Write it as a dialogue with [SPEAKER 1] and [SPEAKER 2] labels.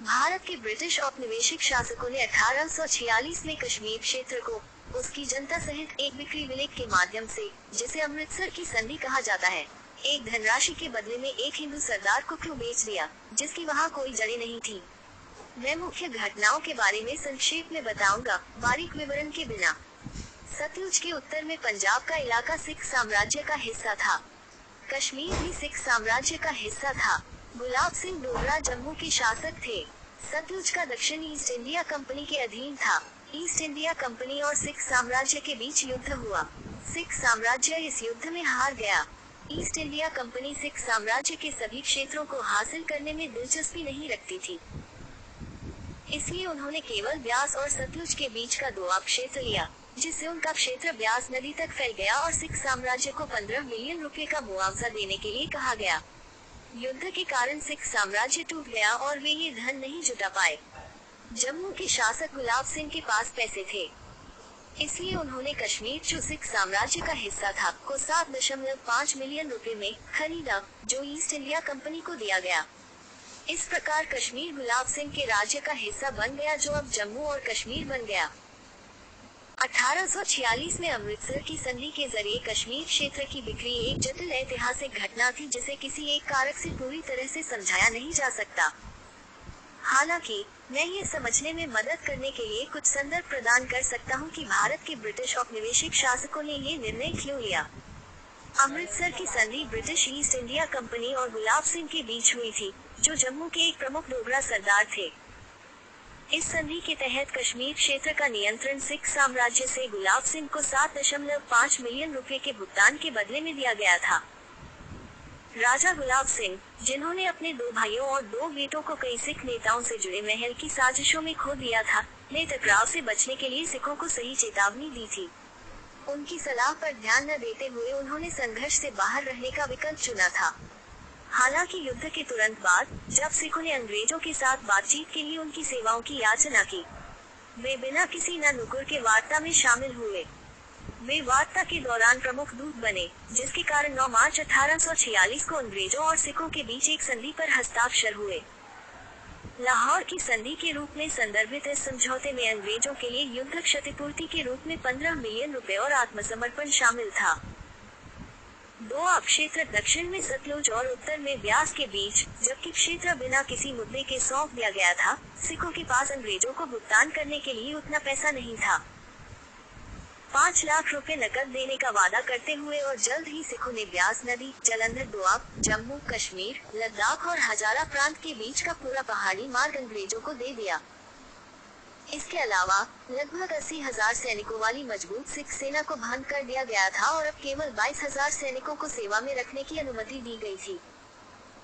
[SPEAKER 1] भारत के ब्रिटिश औपनिवेशिक शासकों ने 1846 में कश्मीर क्षेत्र को उसकी जनता सहित एक बिक्री विलेख के माध्यम से, जिसे अमृतसर की संधि कहा जाता है, एक धनराशि के बदले में एक हिंदू सरदार को क्यों बेच दिया, जिसकी वहाँ कोई जड़ें नहीं थी। मैं मुख्य घटनाओं के बारे में संक्षेप में बताऊंगा, बारीक विवरण के बिना। सतलुज के उत्तर में पंजाब का इलाका सिख साम्राज्य का हिस्सा था। कश्मीर भी सिख साम्राज्य का हिस्सा था। गुलाब सिंह डोगरा जम्मू के शासक थे। सतलुज का दक्षिण ईस्ट इंडिया कंपनी के अधीन था। ईस्ट इंडिया कंपनी और सिख साम्राज्य के बीच युद्ध हुआ। सिख साम्राज्य इस युद्ध में हार गया। ईस्ट इंडिया कंपनी सिख साम्राज्य के सभी क्षेत्रों को हासिल करने में दिलचस्पी नहीं रखती थी, इसलिए उन्होंने केवल ब्यास और सतलुज के बीच का दोआब क्षेत्र लिया, जिससे उनका क्षेत्र ब्यास नदी तक फैल गया और सिख साम्राज्य को 15 मिलियन रुपए का मुआवजा देने के लिए कहा गया। युद्ध के कारण सिख साम्राज्य टूट गया और वे ये धन नहीं जुटा पाए। जम्मू के शासक गुलाब सिंह के पास पैसे थे, इसलिए उन्होंने कश्मीर, जो सिख साम्राज्य का हिस्सा था, को 7.5 मिलियन रुपए में खरीदा, जो ईस्ट इंडिया कंपनी को दिया गया। इस प्रकार कश्मीर गुलाब सिंह के राज्य का हिस्सा बन गया, जो अब जम्मू और कश्मीर बन गया। 1846 में अमृतसर की संधि के जरिए कश्मीर क्षेत्र की बिक्री एक जटिल ऐतिहासिक घटना थी, जिसे किसी एक कारक से पूरी तरह से समझाया नहीं जा सकता। हालांकि मैं ये समझने में मदद करने के लिए कुछ संदर्भ प्रदान कर सकता हूँ कि भारत के ब्रिटिश औपनिवेशिक शासकों ने ये निर्णय क्यों लिया। अमृतसर की संधि ब्रिटिश ईस्ट इंडिया कंपनी और गुलाब सिंह के बीच हुई थी, जो जम्मू के एक प्रमुख डोगरा सरदार थे। इस संधि के तहत कश्मीर क्षेत्र का नियंत्रण सिख साम्राज्य से गुलाब सिंह को 7.5 मिलियन रुपए के भुगतान के बदले में दिया गया था। राजा गुलाब सिंह, जिन्होंने अपने 2 भाइयों और 2 बेटों को कई सिख नेताओं से जुड़े महल की साजिशों में खो दिया था, ने टकराव से बचने के लिए सिखों को सही चेतावनी दी थी। उनकी सलाह पर ध्यान न देते हुए उन्होंने संघर्ष से बाहर रहने का विकल्प चुना था। हालांकि युद्ध के तुरंत बाद, जब सिखों ने अंग्रेजों के साथ बातचीत के लिए उनकी सेवाओं की याचना की, वे बिना किसी न नुकुर के वार्ता में शामिल हुए। वे वार्ता के दौरान प्रमुख दूत बने, जिसके कारण 9 मार्च 1846 को अंग्रेजों और सिखों के बीच एक संधि पर हस्ताक्षर हुए। लाहौर की संधि के रूप में संदर्भित इस समझौते में अंग्रेजों के लिए युद्ध क्षतिपूर्ति के रूप में 15 मिलियन रुपए और आत्मसमर्पण शामिल था। दोआब क्षेत्र दक्षिण में सतलुज और उत्तर में ब्यास के बीच, जबकि क्षेत्र बिना किसी मुद्दे के सौंप दिया गया था। सिखों के पास अंग्रेजों को भुगतान करने के लिए उतना पैसा नहीं था। 5 लाख रुपए नकद देने का वादा करते हुए और जल्द ही सिखों ने ब्यास नदी, जालंधर दोआब, जम्मू कश्मीर, लद्दाख और हजारा प्रांत के बीच का पूरा पहाड़ी मार्ग अंग्रेजों को दे दिया। इसके अलावा लगभग 80,000 सैनिकों वाली मजबूत सिख सेना को भंग कर दिया गया था और अब केवल 22,000 सैनिकों को सेवा में रखने की अनुमति दी गई थी।